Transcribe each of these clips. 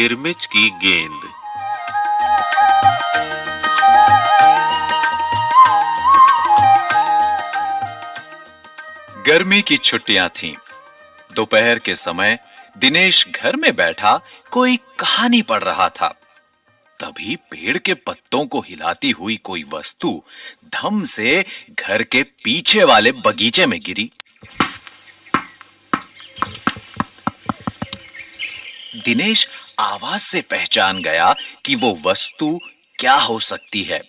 किरमिच की गेंद। गर्मी की छुट्टियां थीं। दोपहर के समय दिनेश घर में बैठा कोई कहानी पढ़ रहा था। तभी पेड़ के पत्तों को हिलाती हुई कोई वस्तु धम से घर के पीछे वाले बगीचे में गिरी। दिनेश आवाज से पहचान गया कि वो वस्तु क्या हो सकती है।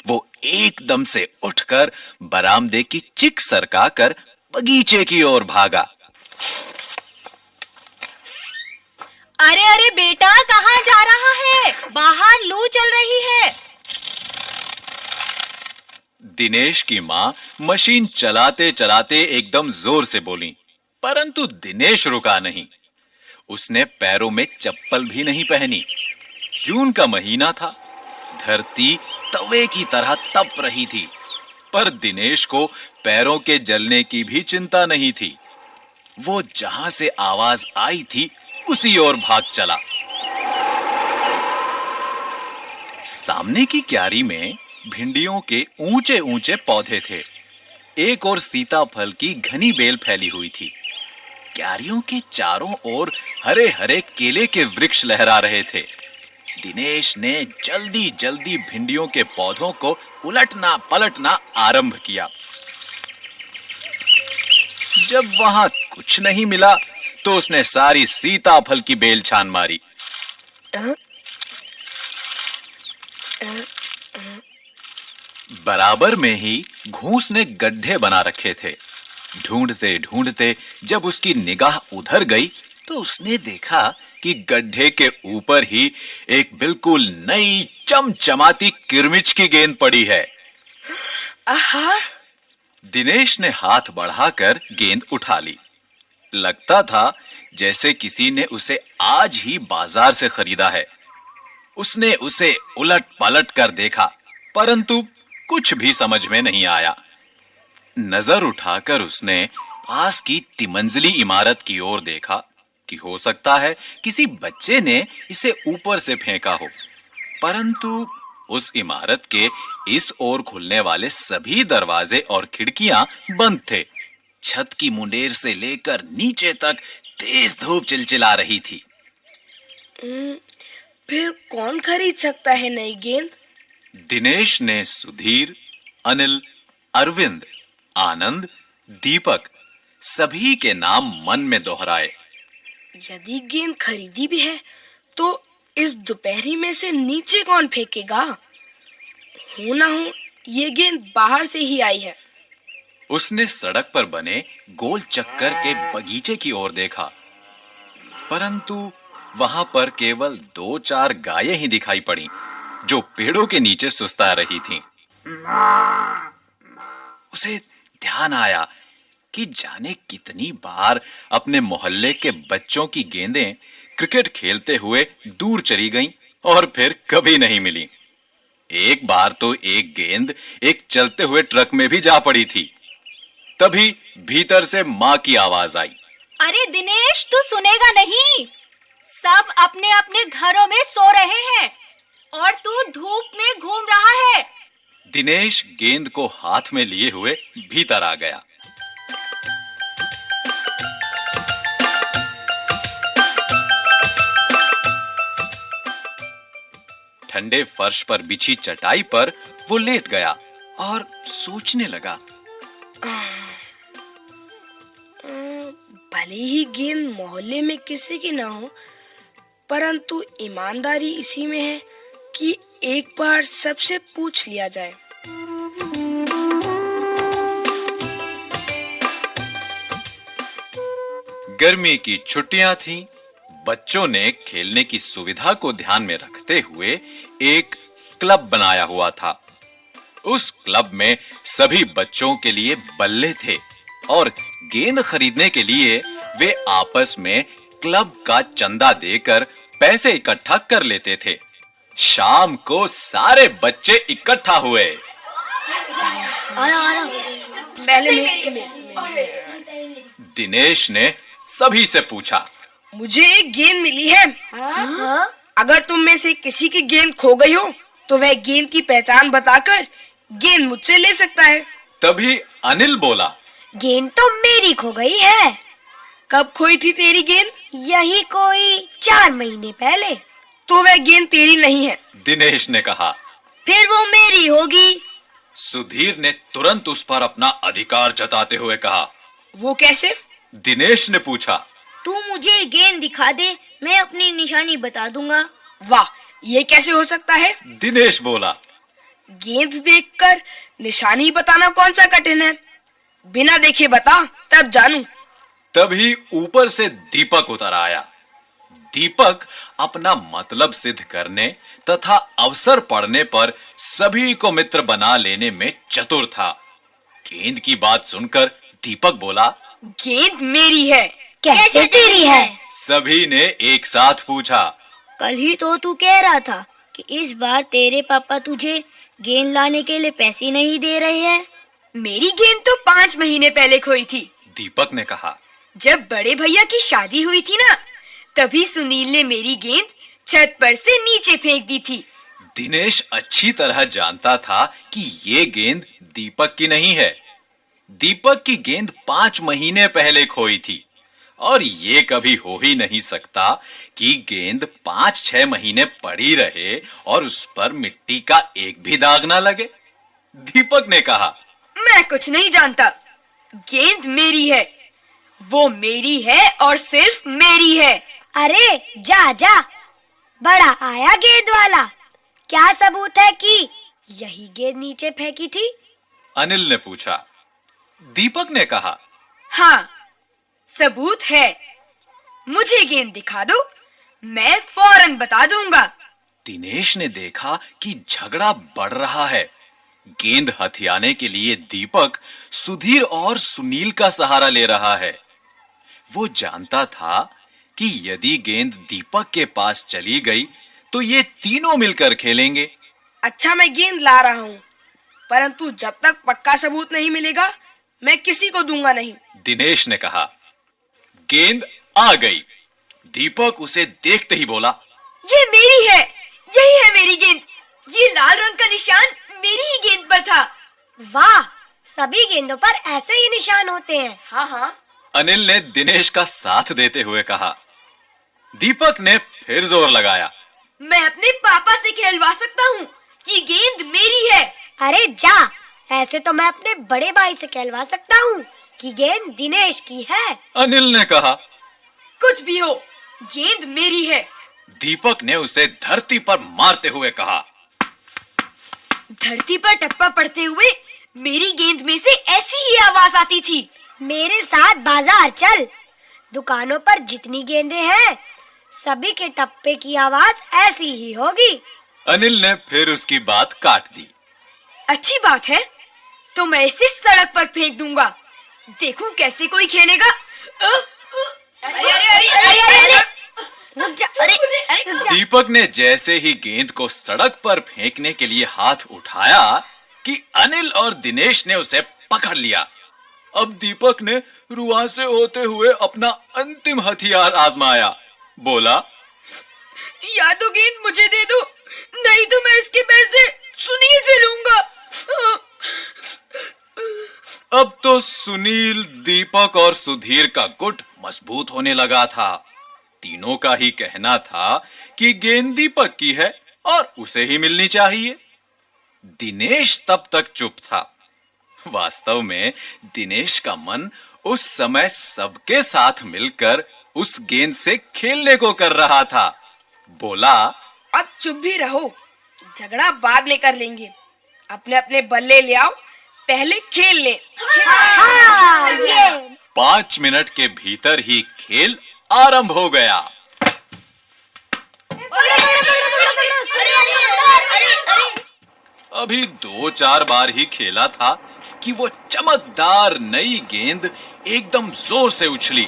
वो एकदम से उठकर बरामदे की चिक सरकाकर बगीचे की ओर भागा। अरे अरे बेटा, कहाँ जा रहा है? बाहर लू चल रही है। दिनेश की मां मशीन चलाते चलाते एकदम जोर से बोली, परंतु दिनेश रुका नहीं। उसने पैरों में चप्पल भी नहीं पहनी। जून का महीना था। धरती तवे की तरह तप रही थी, पर दिनेश को पैरों के जलने की भी चिंता नहीं थी। वो जहां से आवाज आई थी उसी ओर भाग चला। सामने की क्यारी में भिंडियों के ऊंचे ऊंचे पौधे थे। एक ओर सीताफल की घनी बेल फैली हुई थी। क्यारियों के चारों ओर हरे हरे केले के वृक्ष लहरा रहे थे। दिनेश ने जल्दी जल्दी भिंडियों के पौधों को उलटना पलटना आरंभ किया। जब वहां कुछ नहीं मिला तो उसने सारी सीताफल की बेल छान मारी। बराबर में ही घूस ने गड्ढे बना रखे थे। ढूंढते ढूंढते जब उसकी निगाह उधर गई तो उसने देखा कि गड्ढे के ऊपर ही एक बिल्कुल नई चमचमाती किरमिच की गेंद पड़ी है। आहा! दिनेश ने हाथ बढ़ाकर गेंद उठा ली। लगता था जैसे किसी ने उसे आज ही बाजार से खरीदा है। उसने उसे उलट पलट कर देखा, परंतु कुछ भी समझ में नहीं आया। नजर उठाकर उसने पास की तिमंजिली इमारत की ओर देखा कि हो सकता है किसी बच्चे ने इसे ऊपर से फेंका हो, परंतु उस इमारत के इस ओर खुलने वाले सभी दरवाजे और खिड़कियां बंद थे। छत की मुंडेर से लेकर नीचे तक तेज धूप चिलचिला रही थी। फिर कौन खरीद सकता है नई गेंद? दिनेश ने सुधीर, अनिल, अरविंद, आनंद, दीपक सभी के नाम मन में दोहराए। यदि गेंद खरीदी भी है तो इस दोपहरी में से नीचे कौन फेंकेगा? हो ना हो ये गेंद बाहर से ही आई है। उसने सड़क पर बने गोल चक्कर के बगीचे की ओर देखा, परंतु वहां पर केवल 2-4 गायें ही दिखाई पड़ी जो पेड़ों के नीचे सुस्ता रही थीं। उसे ध्यान आया कि जाने कितनी बार अपने मोहल्ले के बच्चों की गेंदें क्रिकेट खेलते हुए दूर चली गईं और फिर कभी नहीं मिली। एक बार तो एक गेंद एक चलते हुए ट्रक में भी जा पड़ी थी। तभी भीतर से मां की आवाज आई, अरे दिनेश, तू सुनेगा नहीं। सब अपने अपने घरों में सो रहे हैं और तू धूप में घूम रहा है। दिनेश गेंद को हाथ में लिए हुए भीतर आ गया। ठंडे फर्श पर बिछी चटाई पर वो लेट गया और सोचने लगा। भले ही गेंद मोहल्ले में किसी की ना हो, परंतु ईमानदारी इसी में है कि एक बार सबसे पूछ लिया जाए। गर्मी की छुट्टियां थीं। बच्चों ने खेलने की सुविधा को ध्यान में रखते हुए एक क्लब बनाया हुआ था। उस क्लब में सभी बच्चों के लिए बल्ले थे और गेंद खरीदने के लिए वे आपस में क्लब का चंदा देकर पैसे इकट्ठा कर लेते थे। शाम को सारे बच्चे इकट्ठा हुए। दिनेश ने सभी से पूछा, मुझे एक गेंद मिली है। हाँ? अगर तुम में से किसी की गेंद खो गई हो तो वह गेंद की पहचान बताकर गेंद मुझसे ले सकता है। तभी अनिल बोला, गेंद तो मेरी खो गई है। कब खोई थी तेरी गेंद? यही कोई 4 महीने पहले। तो वह गेंद तेरी नहीं है। दिनेश ने कहा। फिर वो मेरी होगी। सुधीर ने तुरंत उस पर अपना अधिकार जताते हुए कहा। वो कैसे? दिनेश ने पूछा। तू मुझे गेंद दिखा दे, मैं अपनी निशानी बता दूंगा। वाह, ये कैसे हो सकता है? दिनेश बोला। गेंद देखकर निशानी बताना कौन सा कठिन है? बिना देखे बता, तब जानूं। तभी ऊपर से दीपक उतर आया। दीपक अपना मतलब सिद्ध करने तथा अवसर पड़ने पर सभी को मित्र बना लेने में चतुर था। गेंद की बात सुनकर दीपक बोला, गेंद मेरी है। कैसे तेरी है? सभी ने एक साथ पूछा। कल ही तो तू कह रहा था कि इस बार तेरे पापा तुझे गेंद लाने के लिए पैसे नहीं दे रहे हैं। मेरी गेंद तो 5 महीने पहले खोई थी। दीपक ने कहा। जब बड़े भैया की शादी हुई थी ना, तभी सुनील ने मेरी गेंद छत पर से नीचे फेंक दी थी। दिनेश अच्छी तरह जानता था कि ये गेंद दीपक की नहीं है। दीपक की गेंद 5 महीने पहले खोई थी और ये कभी हो ही नहीं सकता कि गेंद 5-6 महीने पड़ी रहे और उस पर मिट्टी का एक भी दाग ना लगे। दीपक ने कहा, मैं कुछ नहीं जानता। गेंद मेरी है, वो मेरी है और सिर्फ मेरी है। अरे जा जा, बड़ा आया गेंद वाला। क्या सबूत है कि यही गेंद नीचे फेंकी थी? अनिल ने पूछा। दीपक ने कहा, हाँ, सबूत है। मुझे गेंद दिखा दो, मैं फौरन बता दूंगा। दिनेश ने देखा कि झगड़ा बढ़ रहा है। गेंद हथियाने के लिए दीपक सुधीर और सुनील का सहारा ले रहा है। वो जानता था कि यदि गेंद दीपक के पास चली गई तो ये तीनों मिलकर खेलेंगे। अच्छा, मैं गेंद ला रहा हूँ, परंतु जब तक पक्का सबूत नहीं मिलेगा मैं किसी को दूंगा नहीं। दिनेश ने कहा। गेंद आ गई। दीपक उसे देखते ही बोला, ये मेरी है, यही है मेरी गेंद। ये लाल रंग का निशान मेरी ही गेंद पर था। वाह, सभी गेंदों पर ऐसे ही निशान होते हैं। हाँ हाँ। अनिल ने दिनेश का साथ देते हुए कहा। दीपक ने फिर जोर लगाया। मैं अपने पापा से कहलवा सकता हूँ कि गेंद मेरी है। अरे जा, ऐसे तो मैं अपने बड़े भाई से कहलवा सकता हूँ कि गेंद दिनेश की है। अनिल ने कहा। कुछ भी हो, गेंद मेरी है। दीपक ने उसे धरती पर मारते हुए कहा। धरती पर टप्पा पड़ते हुए मेरी गेंद में से ऐसी ही आवाज आती थी। मेरे साथ बाजार चल, दुकानों पर जितनी गेंदें हैं सभी के टप्पे की आवाज ऐसी ही होगी। अनिल ने फिर उसकी बात काट दी। अच्छी बात है, तो मैं इसे सड़क पर फेंक दूंगा। देखूं कैसे कोई खेलेगा। अरे अरे अरे अरे अरे अरे रुक जा, अरे रुक जा। दीपक ने जैसे ही गेंद को सड़क पर फेंकने के लिए हाथ उठाया कि अनिल और दिनेश ने उसे पकड़ लिया। अब दीपक ने रुआ से होते हुए अपना अंतिम हथियार आजमाया। बोला, या तो गेंद मुझे दे दो, नहीं तो मैं इसके पैसे सुनील से लूंगा। अब तो सुनील, दीपक और सुधीर का गुट मजबूत होने लगा था। तीनों का ही कहना था कि गेंद दीपक की है और उसे ही मिलनी चाहिए। दिनेश तब तक चुप था। वास्तव में दिनेश का मन उस समय सबके साथ मिलकर उस गेंद से खेलने को कर रहा था। बोला, अब चुप भी रहो, झगड़ा बाद में कर लेंगे। अपने अपने बल्ले ले आओ, पहले खेल ले। हाँ, ये 5 मिनट के भीतर ही खेल आरंभ हो गया। अभी 2-4 बार ही खेला था कि वो चमकदार नई गेंद एकदम जोर से उछली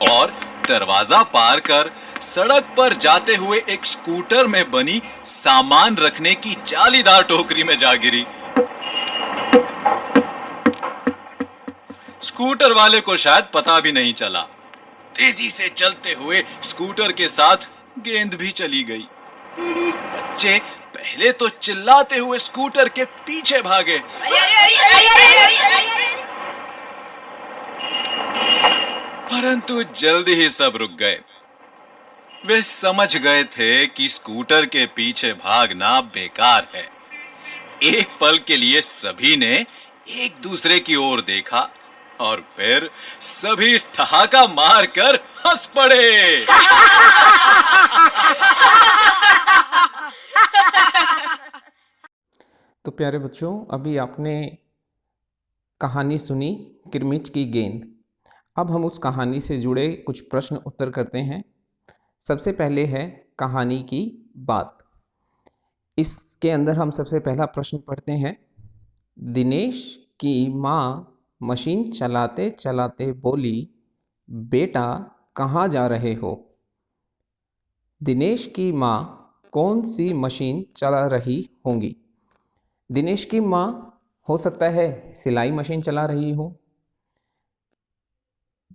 और दरवाजा पार कर सड़क पर जाते हुए एक स्कूटर में बनी सामान रखने की जालीदार टोकरी में जा गिरी। स्कूटर वाले को शायद पता भी नहीं चला। तेजी से चलते हुए स्कूटर के साथ गेंद भी चली गई। बच्चे पहले तो चिल्लाते हुए स्कूटर के पीछे भागे, परंतु जल्दी ही सब रुक गए। वे समझ गए थे कि स्कूटर के पीछे भागना बेकार है। एक पल के लिए सभी ने एक दूसरे की ओर देखा और फिर सभी ठहाका मारकर हंस पड़े। तो प्यारे बच्चों, अभी आपने कहानी सुनी किरमिच की गेंद। अब हम उस कहानी से जुड़े कुछ प्रश्न उत्तर करते हैं। सबसे पहले है कहानी की बात। इसके अंदर हम सबसे पहला प्रश्न पढ़ते हैं। दिनेश की माँ मशीन चलाते चलाते बोली, बेटा कहाँ जा रहे हो? दिनेश की माँ कौन सी मशीन चला रही होंगी? दिनेश की माँ हो सकता है सिलाई मशीन चला रही हो।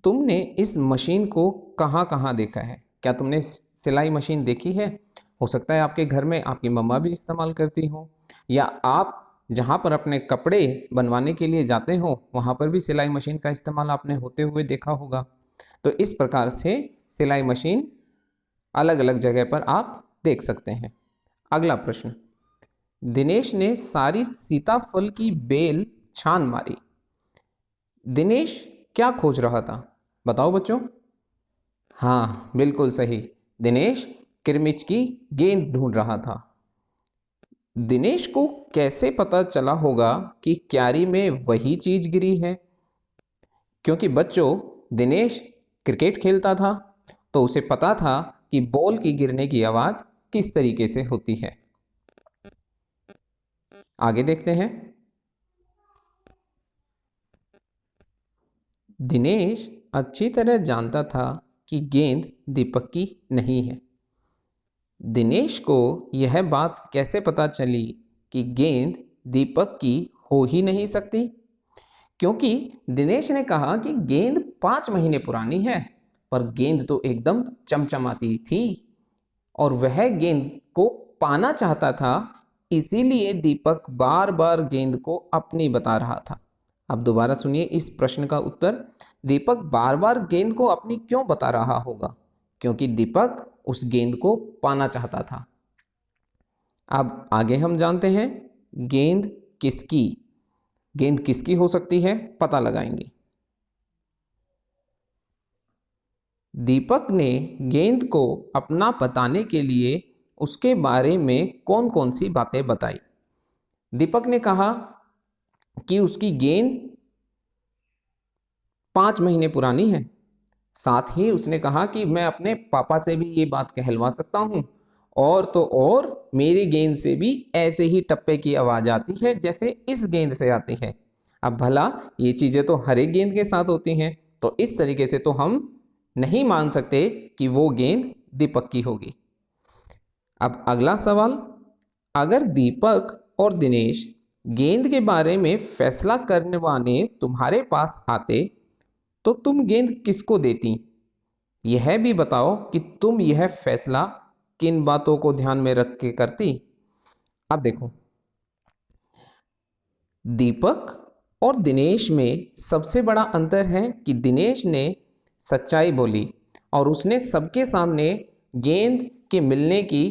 तुमने इस मशीन को कहाँ कहाँ देखा है? क्या तुमने सिलाई मशीन देखी है? हो सकता है आपके घर में आपकी मम्मा भी इस्तेमाल करती हो, या आप जहाँ पर अपने कपड़े बनवाने के लिए जाते हो वहाँ पर भी सिलाई मशीन का इस्तेमाल आपने होते हुए देखा होगा। तो इस प्रकार से सिलाई मशीन अलग अलग जगह पर आप देख सकते हैं। अगला प्रश्न, दिनेश ने सारी सीताफल की बेल छान मारी। दिनेश क्या खोज रहा था? बताओ बच्चों। हाँ, बिल्कुल सही। दिनेश किरमिच की गेंद ढूंढ रहा था। दिनेश को कैसे पता चला होगा कि क्यारी में वही चीज गिरी है? क्योंकि बच्चों, दिनेश क्रिकेट खेलता था तो उसे पता था कि बॉल की गिरने की आवाज किस तरीके से होती है। आगे देखते हैं। दिनेश अच्छी तरह जानता था कि गेंद दीपक की नहीं है। दिनेश को यह बात कैसे पता चली कि गेंद दीपक की हो ही नहीं सकती? क्योंकि दिनेश ने कहा कि गेंद 5 महीने पुरानी है, पर गेंद तो एकदम चमचमाती थी और वह गेंद को पाना चाहता था, इसीलिए दीपक बार बार गेंद को अपनी बता रहा था। अब दोबारा सुनिए इस प्रश्न का उत्तर। दीपक बार बार गेंद को अपनी क्यों बता रहा होगा? क्योंकि दीपक उस गेंद को पाना चाहता था। अब आगे हम जानते हैं गेंद किसकी। गेंद किसकी हो सकती है, पता लगाएंगे। दीपक ने गेंद को अपना बताने के लिए उसके बारे में कौन कौन सी बातें बताई? दीपक ने कहा कि उसकी गेंद 5 महीने पुरानी है। साथ ही उसने कहा कि मैं अपने पापा से भी ये बात कहलवा सकता हूं, और तो और मेरी गेंद से भी ऐसे ही टप्पे की आवाज आती है जैसे इस गेंद से आती है। अब भला ये चीजें तो हर एक गेंद के साथ होती हैं, तो इस तरीके से तो हम नहीं मान सकते कि वो गेंद दीपक की होगी। अब अगला सवाल, अगर दीपक और दिनेश गेंद के बारे में फैसला करवाने तुम्हारे पास आते तो तुम गेंद किसको देती? यह भी बताओ कि तुम यह फैसला किन बातों को ध्यान में रख के करती? अब देखो, दीपक और दिनेश में सबसे बड़ा अंतर है कि दिनेश ने सच्चाई बोली और उसने सबके सामने गेंद के मिलने की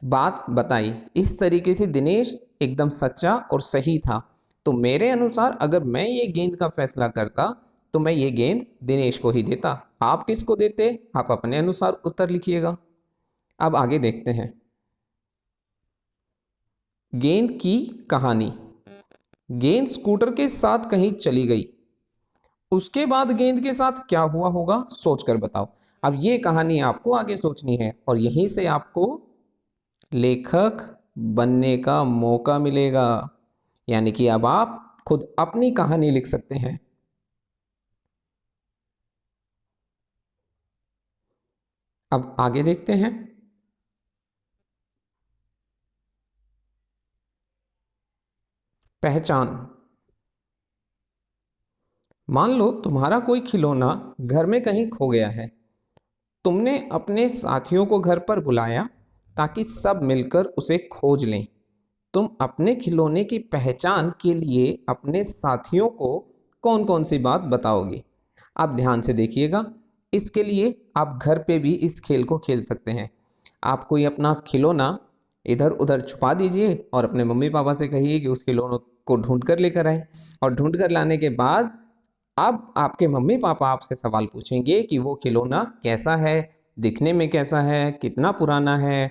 बात बताई। इस तरीके से दिनेश एकदम सच्चा और सही था। तो मेरे अनुसार अगर मैं ये गेंद का फैसला करता तो मैं ये गेंद दिनेश को ही देता। आप किसको देते? आप अपने अनुसार उत्तर लिखिएगा। अब आगे देखते हैं गेंद की कहानी। गेंद स्कूटर के साथ कहीं चली गई, उसके बाद गेंद के साथ क्या हुआ होगा, सोचकर बताओ। अब ये कहानी आपको आगे सोचनी है और यहीं से आपको लेखक बनने का मौका मिलेगा, यानी कि अब आप खुद अपनी कहानी लिख सकते हैं। अब आगे देखते हैं। पहचान। मान लो तुम्हारा कोई खिलौना घर में कहीं खो गया है तुमने अपने साथियों को घर पर बुलाया ताकि सब मिलकर उसे खोज लें। तुम अपने खिलौने की पहचान के लिए अपने साथियों को कौन कौन सी बात बताओगे? आप ध्यान से देखिएगा। इसके लिए आप घर पे भी इस खेल को खेल सकते हैं। आप कोई अपना खिलौना इधर उधर छुपा दीजिए और अपने मम्मी पापा से कहिए कि उस खिलौनों को ढूंढ कर लेकर आए, और ढूंढ कर लाने के बाद अब आपके मम्मी पापा आपसे सवाल पूछेंगे कि वो खिलौना कैसा है, दिखने में कैसा है, कितना पुराना है,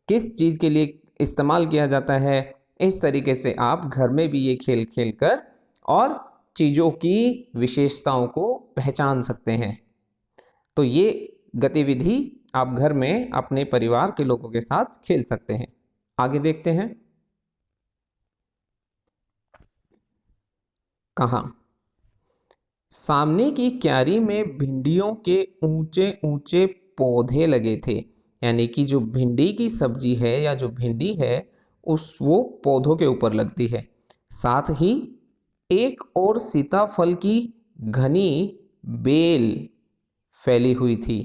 किस चीज़ के लिए इस्तेमाल किया जाता है। इस तरीके से आप घर में भी ये खेल खेल कर और चीज़ों की विशेषताओं को पहचान सकते हैं। तो ये गतिविधि आप घर में अपने परिवार के लोगों के साथ खेल सकते हैं। आगे देखते हैं। कहा, सामने की क्यारी में भिंडियों के ऊंचे ऊंचे पौधे लगे थे। यानी कि जो भिंडी की सब्जी है या जो भिंडी है वो पौधों के ऊपर लगती है। साथ ही एक और सीताफल की घनी बेल फैली हुई थी।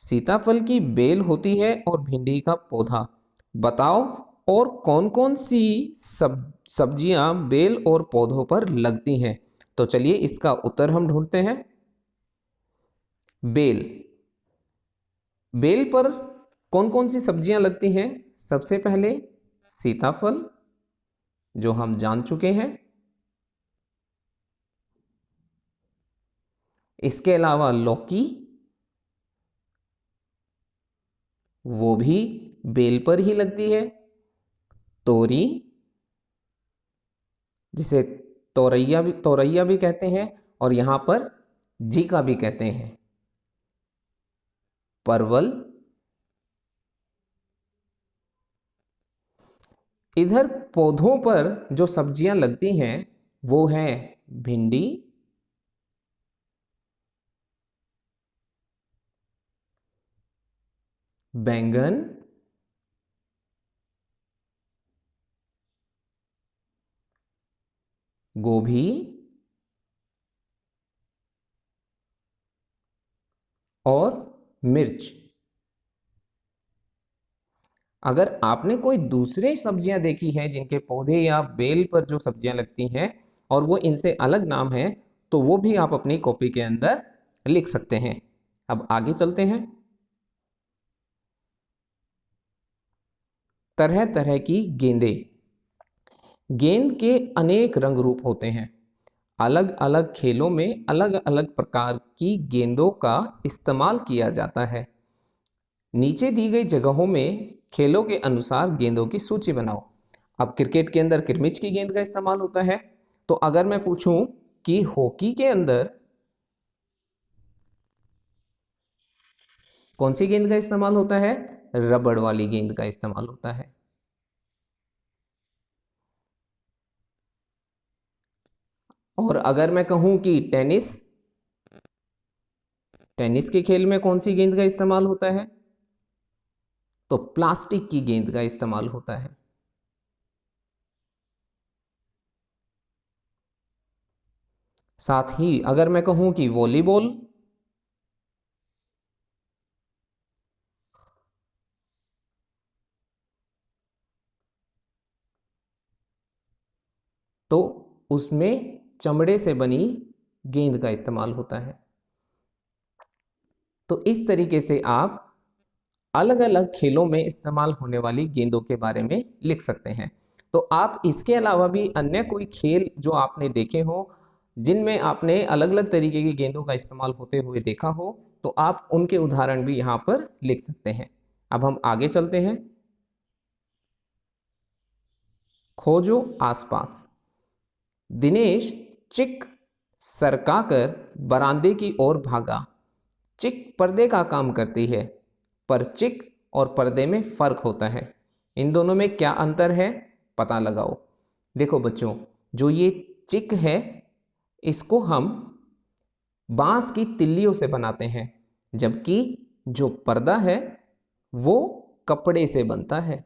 सीताफल की बेल होती है और भिंडी का पौधा। बताओ और कौन कौन सी सब्जियां बेल और पौधों पर लगती हैं? तो चलिए इसका उत्तर हम ढूंढते हैं। बेल। बेल पर कौन कौन सी सब्जियां लगती हैं? सबसे पहले सीताफल, जो हम जान चुके हैं। इसके अलावा लौकी, वो भी बेल पर ही लगती है। तोरी, जिसे तोरैया भी कहते हैं और यहां पर जीका भी कहते हैं। परवल। इधर पौधों पर जो सब्जियां लगती हैं वो है भिंडी, बैंगन, गोभी और मिर्च। अगर आपने कोई दूसरे सब्जियां देखी हैं जिनके पौधे या बेल पर जो सब्जियां लगती हैं और वो इनसे अलग नाम है, तो वो भी आप अपनी कॉपी के अंदर लिख सकते हैं। अब आगे चलते हैं। तरह तरह की गेंदें। गेंद के अनेक रंग रूप होते हैं। अलग अलग खेलों में अलग अलग प्रकार की गेंदों का इस्तेमाल किया जाता है। नीचे दी गई जगहों में खेलों के अनुसार गेंदों की सूची बनाओ। अब क्रिकेट के अंदर किरमिच की गेंद का इस्तेमाल होता है। तो अगर मैं पूछूं कि हॉकी के अंदर कौन सी गेंद का इस्तेमाल होता है? रबड़ वाली गेंद का इस्तेमाल होता है। और अगर मैं कहूं कि टेनिस के खेल में कौन सी गेंद का इस्तेमाल होता है? तो प्लास्टिक की गेंद का इस्तेमाल होता है। साथ ही अगर मैं कहूं कि वॉलीबॉल, तो उसमें चमड़े से बनी गेंद का इस्तेमाल होता है। तो इस तरीके से आप अलग अलग खेलों में इस्तेमाल होने वाली गेंदों के बारे में लिख सकते हैं। तो आप इसके अलावा भी अन्य कोई खेल जो आपने देखे हो जिनमें आपने अलग अलग तरीके की गेंदों का इस्तेमाल होते हुए देखा हो, तो आप उनके उदाहरण भी यहां पर लिख सकते हैं। अब हम आगे चलते हैं। खोजो आसपास। दिनेश चिक सरकाकर बरामदे की ओर भागा। चिक पर्दे का काम करती है, पर चिक और पर्दे में फर्क होता है। इन दोनों में क्या अंतर है? पता लगाओ। देखो बच्चों, जो ये चिक है इसको हम बांस की तिल्लियों से बनाते हैं, जबकि जो पर्दा है वो कपड़े से बनता है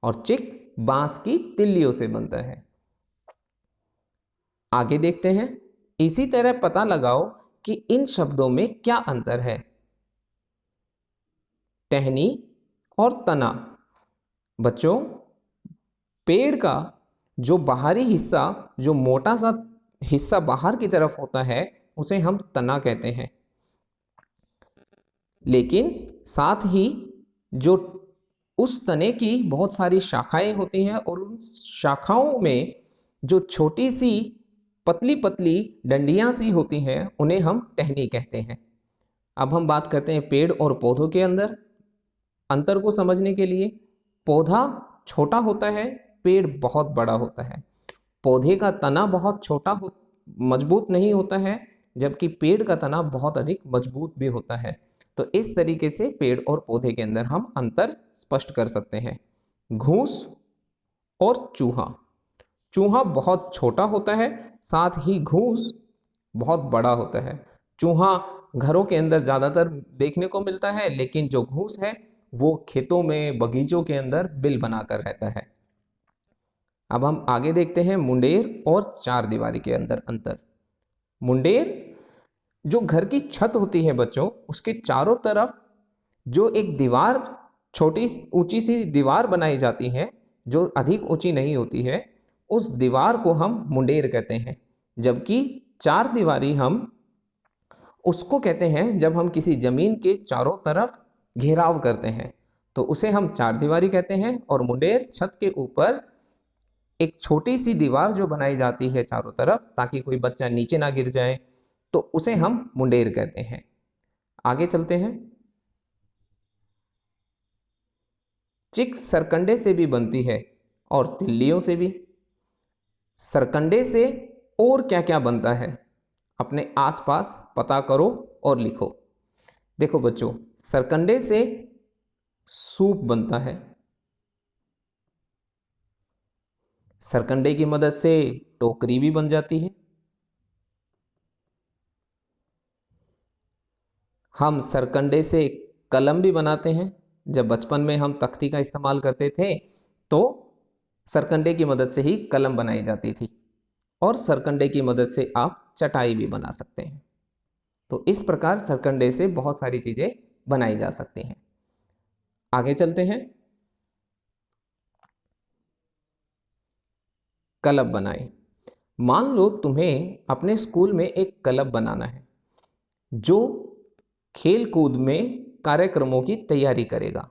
और चिक बांस की तिल्लियों से बनता है। आगे देखते हैं। इसी तरह पता लगाओ कि इन शब्दों में क्या अंतर है। टहनी और तना। बच्चों, पेड़ का जो बाहरी हिस्सा, जो मोटा सा हिस्सा बाहर की तरफ होता है, उसे हम तना कहते हैं। लेकिन साथ ही जो उस तने की बहुत सारी शाखाएं होती हैं और उन शाखाओं में जो छोटी सी पतली पतली डंडियां सी होती हैं, उन्हें हम टहनी कहते हैं। अब हम बात करते हैं पेड़ और पौधों के अंदर अंतर को समझने के लिए। पौधा छोटा होता है, पेड़ बहुत बड़ा होता है। पौधे का तना बहुत छोटा मजबूत नहीं होता है, जबकि पेड़ का तना बहुत अधिक मजबूत भी होता है। तो इस तरीके से पेड़ और पौधे के अंदर हम अंतर स्पष्ट कर सकते हैं। घूस और चूहा। चूहा बहुत छोटा होता है, साथ ही घूस बहुत बड़ा होता है। चूहा घरों के अंदर ज्यादातर देखने को मिलता है, लेकिन जो घूस है वो खेतों में, बगीचों के अंदर बिल बनाकर रहता है। अब हम आगे देखते हैं मुंडेर और चार दीवारी के अंदर अंतर। मुंडेर जो घर की छत होती है बच्चों, उसके चारों तरफ जो एक दीवार, छोटी ऊंची सी दीवार बनाई जाती है, जो अधिक ऊंची नहीं होती है, उस दीवार को हम मुंडेर कहते हैं। जबकि चार दीवारी हम उसको कहते हैं जब हम किसी जमीन के चारों तरफ घेराव करते हैं, तो उसे हम चार दीवारी कहते हैं। और मुंडेर छत के ऊपर एक छोटी सी दीवार जो बनाई जाती है चारों तरफ, ताकि कोई बच्चा नीचे ना गिर जाए, तो उसे हम मुंडेर कहते हैं। आगे चलते हैं। चिक सरकंडे से भी बनती है और तिल्लियों से भी। सरकंडे से और क्या क्या बनता है, अपने आसपास पता करो और लिखो। देखो बच्चों, सरकंडे से सूप बनता है। सरकंडे की मदद से टोकरी भी बन जाती है। हम सरकंडे से कलम भी बनाते हैं। जब बचपन में हम तख्ती का इस्तेमाल करते थे, तो सरकंडे की मदद से ही कलम बनाई जाती थी, और सरकंडे की मदद से आप चटाई भी बना सकते हैं। तो इस प्रकार सरकंडे से बहुत सारी चीजें बनाई जा सकती हैं। आगे चलते हैं। क्लब बनाए। मान लो तुम्हें अपने स्कूल में एक क्लब बनाना है जो खेल कूद में कार्यक्रमों की तैयारी करेगा।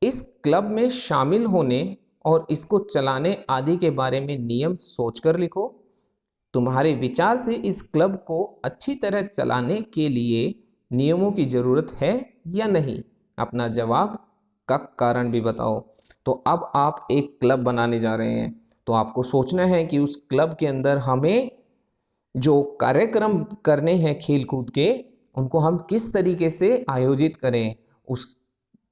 इस क्लब में शामिल होने और इसको चलाने आदि के बारे में नियम सोचकर लिखो। तुम्हारे विचार से इस क्लब को अच्छी तरह चलाने के लिए नियमों की जरूरत है या नहीं? अपना जवाब का कारण भी बताओ। तो अब आप एक क्लब बनाने जा रहे हैं, तो आपको सोचना है कि उस क्लब के अंदर हमें जो कार्यक्रम करने हैं खेल कूद के, उनको हम किस तरीके से आयोजित करें। उस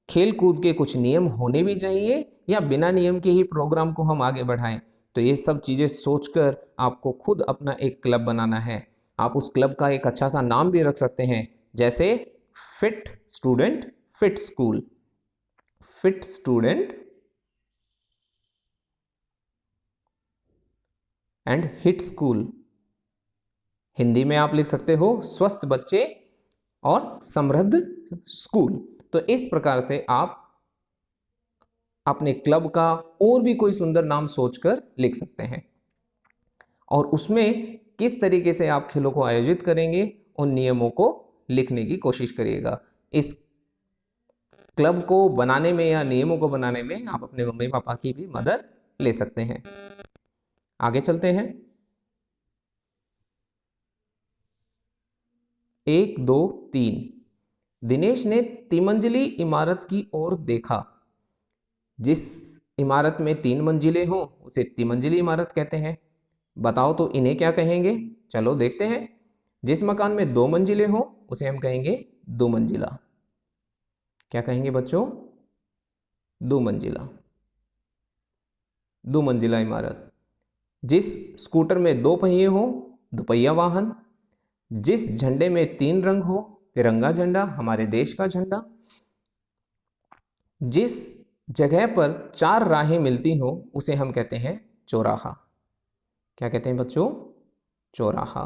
खेल कूद के कुछ नियम होने भी चाहिए, या बिना नियम के ही प्रोग्राम को हम आगे बढ़ाएं। तो ये सब चीजें सोचकर आपको खुद अपना एक क्लब बनाना है। आप उस क्लब का एक अच्छा सा नाम भी रख सकते हैं, जैसे fit student fit school, fit student and hit school. Hindi में आप लिख सकते हो स्वस्थ बच्चे और समृद्ध स्कूल। तो इस प्रकार से आप अपने क्लब का और भी कोई सुंदर नाम सोचकर लिख सकते हैं, और उसमें किस तरीके से आप खेलों को आयोजित करेंगे उन नियमों को लिखने की कोशिश करिएगा। इस क्लब को बनाने में या नियमों को बनाने में आप अपने मम्मी पापा की भी मदद ले सकते हैं। आगे चलते हैं। 1 2 3। दिनेश ने तिमंजिली इमारत की ओर देखा। जिस इमारत में 3 मंजिलें हो उसे तिमंजिली इमारत कहते हैं। बताओ तो इन्हें क्या कहेंगे? चलो देखते हैं। जिस मकान में 2 मंजिलें हो उसे हम कहेंगे 2 मंजिला। क्या कहेंगे बच्चों? 2 मंजिला, 2 मंजिला इमारत। जिस स्कूटर में 2 पहिए हो, दुपहिया वाहन। जिस झंडे में 3 रंग हो, तिरंगा झंडा, हमारे देश का झंडा। जिस जगह पर 4 राहें मिलती हो उसे हम कहते हैं चौराहा। क्या कहते हैं बच्चों? चौराहा।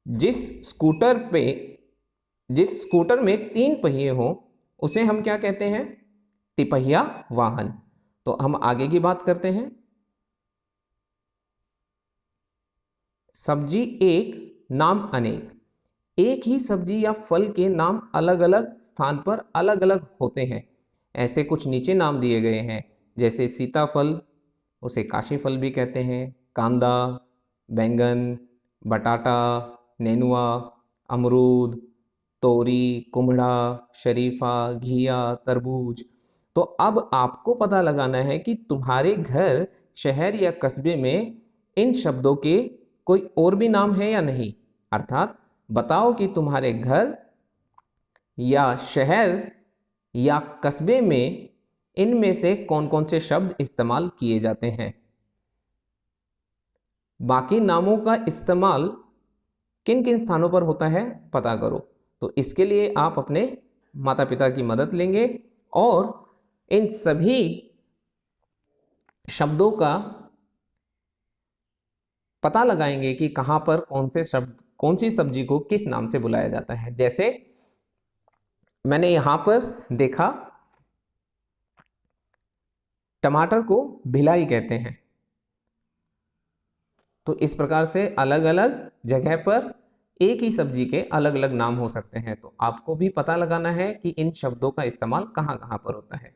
जिस स्कूटर में 3 पहिए हो उसे हम क्या कहते हैं? तिपहिया वाहन। तो हम आगे की बात करते हैं। सब्जी एक, नाम अनेक। एक ही सब्जी या फल के नाम अलग अलग स्थान पर अलग अलग होते हैं। ऐसे कुछ नीचे नाम दिए गए हैं, जैसे सीताफल, उसे काशी फल भी कहते हैं, कांदा, बैंगन, बटाटा, नेनुआ, अमरूद, तोरी, कुम्हड़ा, शरीफा, घिया, तरबूज। तो अब आपको पता लगाना है कि तुम्हारे घर, शहर या कस्बे में इन शब्दों के कोई और भी नाम है या नहीं। अर्थात बताओ कि तुम्हारे घर या शहर या कस्बे में इनमें से कौन कौन से शब्द इस्तेमाल किए जाते हैं। बाकी नामों का इस्तेमाल किन किन स्थानों पर होता है पता करो। तो इसके लिए आप अपने माता पिता की मदद लेंगे और इन सभी शब्दों का पता लगाएंगे कि कहां पर कौन से शब्द, कौन सी सब्जी को किस नाम से बुलाया जाता है। जैसे मैंने यहां पर देखा, टमाटर को भिलाई कहते हैं। तो इस प्रकार से अलग अलग जगह पर एक ही सब्जी के अलग अलग नाम हो सकते हैं। तो आपको भी पता लगाना है कि इन शब्दों का इस्तेमाल कहां कहां पर होता है।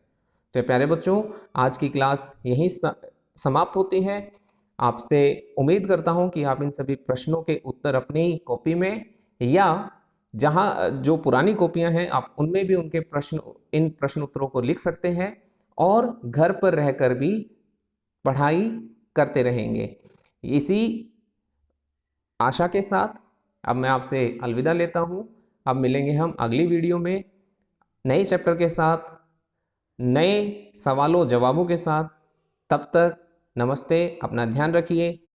तो प्यारे बच्चों, आज की क्लास यहीं समाप्त होती है। आपसे उम्मीद करता हूं कि आप इन सभी प्रश्नों के उत्तर अपनी कॉपी में या जहां जो पुरानी कॉपियां हैं आप उनमें भी उनके इन प्रश्न उत्तरों को लिख सकते हैं और घर पर रहकर भी पढ़ाई करते रहेंगे। इसी आशा के साथ अब मैं आपसे अलविदा लेता हूं। अब मिलेंगे हम अगली वीडियो में नए चैप्टर के साथ, नए सवालों जवाबों के साथ। तब तक नमस्ते, अपना ध्यान रखिए।